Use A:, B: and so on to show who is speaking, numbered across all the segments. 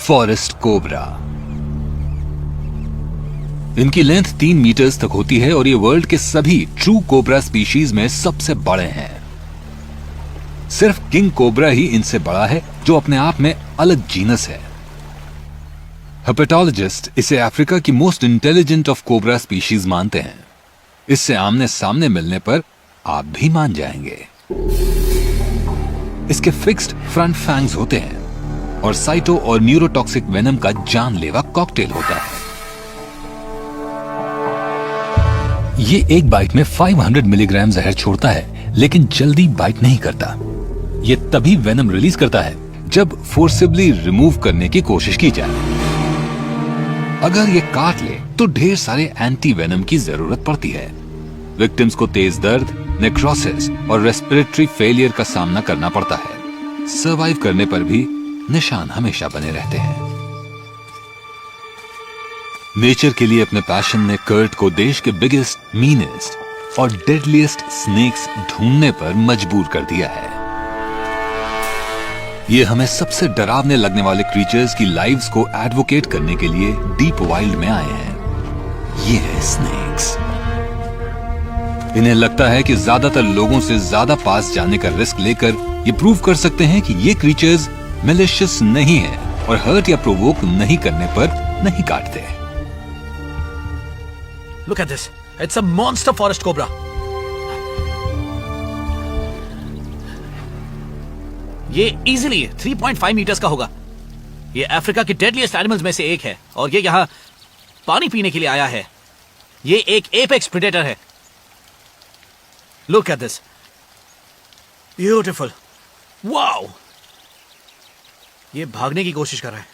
A: Forest cobra. इनकी length 3 metres तक होती है और ये वर्ल्ड के सभी ट्रू कोबरा स्पीशीज में सबसे बड़े हैं। सिर्फ किंग कोबरा ही इनसे बड़ा है, जो अपने आप में अलग जीनस है। हर्पेटोलॉजिस्ट इसे अफ्रीका की most intelligent of cobra species मानते हैं। इससे आमने सामने मिलने पर आप भी मान जाएंगे। इसके फिक्स्ड फ्रंट फैंग्स होते हैं और साइटो और न्यूरोटॉक्सिक वेनम का जानलेवा कॉकटेल होता है। ये एक बाइट में 500 मिलीग्राम जहर छोड़ता है, लेकिन जल्दी बाइट नहीं करता। ये तभी वेनम रिलीज करता है जब फोर्सिबली रिमूव करने की कोशिश की जाए। अगर ये काट ले तो ढेर सारे एंटी वेनम की जरूरत पड़ती है। विक्टिम्स को तेज दर्द, नेक्रोसिस और रेस्पिरेटरी फेलियर का सामना करना पड़ता है। सर्वाइव करने पर भी निशान हमेशा बने रहते हैं। नेचर के लिए अपने पैशन ने कर्ट को देश के बिगेस्ट, मीनेस्ट और डेडलीस्ट स्नेक्स ढूंढने पर मजबूर कर दिया है। ये हमें सबसे डरावने लगने वाले क्रीचर्स की लाइव्स को एडवोकेट करने के लिए डीप वाइल्ड में आए हैं। ये है स्नेक्स। इन्हें लगता है कि ज्यादातर लोगों से ज्यादा पास जाने का रिस्क लेकर ये प्रूव कर सकते हैं कि ये क्रीचर्स मैलिशियस नहीं है और हर्ट या प्रोवोक नहीं करने पर नहीं काटते।
B: Look at this. It's a monster forest cobra. ये इजीली 3.5 मीटर्स का होगा। ये अफ्रीका के डेडलीस्ट एनिमल्स में से एक है और ये यहाँ पानी पीने के लिए आया है। ये एक एपेक्स प्रेडेटर है। Look at this. Beautiful. Wow. ये भागने की कोशिश कर रहा है।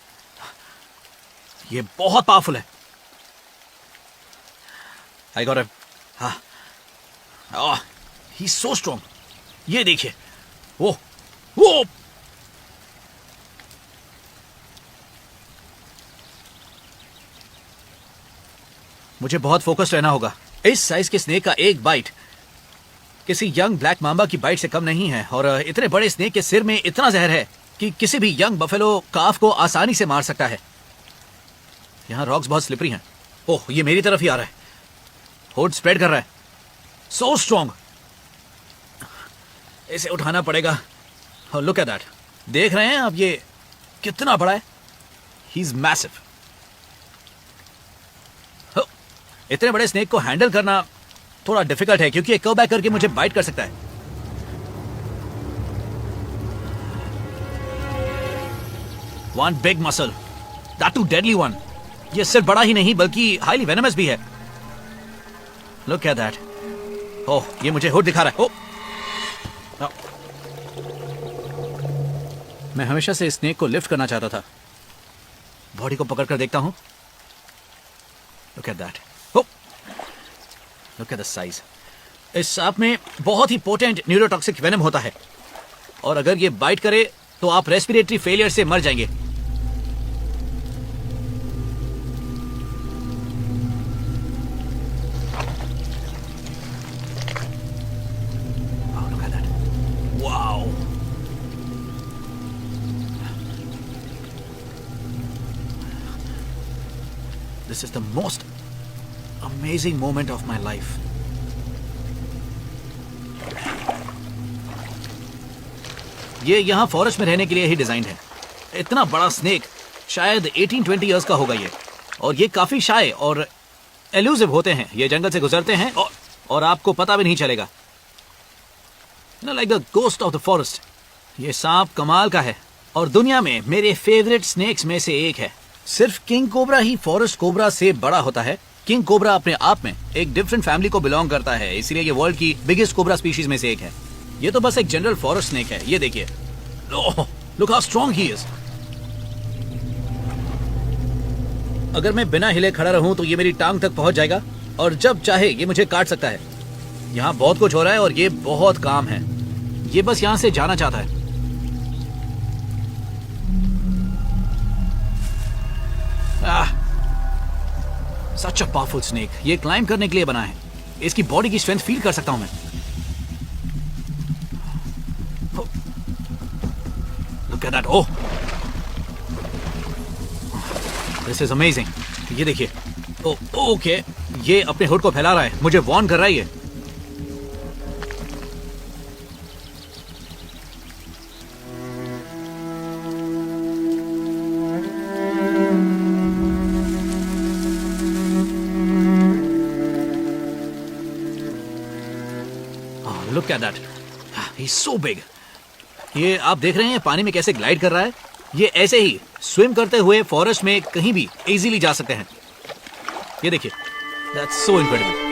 B: ये बहुत पावरफुल है। I got him. हाँ। Oh, he's so strong. ये देखिए। वो मुझे बहुत फोकस्ड रहना होगा। इस साइज के स्नेक का एक बाइट किसी यंग ब्लैक मांबा की बाइट से कम नहीं है और इतने बड़े स्नेक के सिर में इतना जहर है कि किसी भी यंग बफेलो काफ को आसानी से मार सकता है। यहाँ रॉक्स बहुत स्लिपरी हैं। ओह, ये मेरी तरफ ही आ रहा है। होड स्प्रेड कर रहा है। So strong. इसे उठाना पड़ेगा। Look at that. देख रहे हैं आप ये कितना बड़ा है? He is massive. इतने बड़े स्नेक को हैंडल करना थोड़ा डिफिकल्ट है क्योंकि एक कर्व बैक करके मुझे बाइट कर सकता है। One big muscle, that too deadly one. ये सिर्फ बड़ा ही नहीं बल्कि हाईली वेनमस भी है। Look at that. ओह, ये मुझे हुड दिखा रहा है। ओह, मैं हमेशा से स्नेक को लिफ्ट करना चाहता था। बॉडी को पकड़कर देखता हूं। Look at that. Oh, look at the size. इस सांप में बहुत ही पोटेंट न्यूरोटॉक्सिक वेनम होता है और अगर ये बाइट करे तो आप रेस्पिरेटरी फेलियर से मर जाएंगे। This is the most amazing moment of my life. ये यहाँ फॉरेस्ट में रहने के लिए ही डिजाइन है। इतना बड़ा स्नेक शायद 18-20 इयर्स का होगा ये, और ये काफी शाय और एल्यूसिव होते हैं। ये जंगल से गुजरते हैं और आपको पता भी नहीं चलेगा। Like the ghost of the forest. ये सांप कमाल का है और दुनिया में मेरे फेवरेट स्नेक्स में से एक है। सिर्फ किंग कोबरा ही फॉरेस्ट कोबरा से बड़ा होता है। किंग कोबरा अपने आप में एक डिफरेंट फैमिली को बिलोंग करता है, इसीलिए ये वर्ल्ड की बिगेस्ट कोबरा स्पीशीज में से एक है। ये तो बस एक जनरल फॉरेस्ट स्नेक है। ये देखिए, look how strong he is. अगर मैं बिना हिले खड़ा रहूं तो ये मेरी टांग तक पहुंच जाएगा और जब चाहे ये मुझे काट सकता है। यहाँ बहुत कुछ हो रहा है और ये बहुत काम है। ये बस यहाँ से जाना चाहता है। सच अ पावरफुल स्नेक। ये क्लाइंब करने के लिए बना है। इसकी बॉडी की स्ट्रेंथ फील कर सकता हूं मैं। Look at that. Oh, this is amazing. ये देखिए। ओके, ये अपने हुड को फैला रहा है, मुझे वार्न कर रहा है ये। Look at that, he is so big. ये आप देख रहे हैं पानी में कैसे ग्लाइड कर रहा है। ये ऐसे ही स्विम करते हुए फॉरेस्ट में कहीं भी इजीली जा सकते हैं। ये देखिए, दैट्स सो इनक्रेडिबल।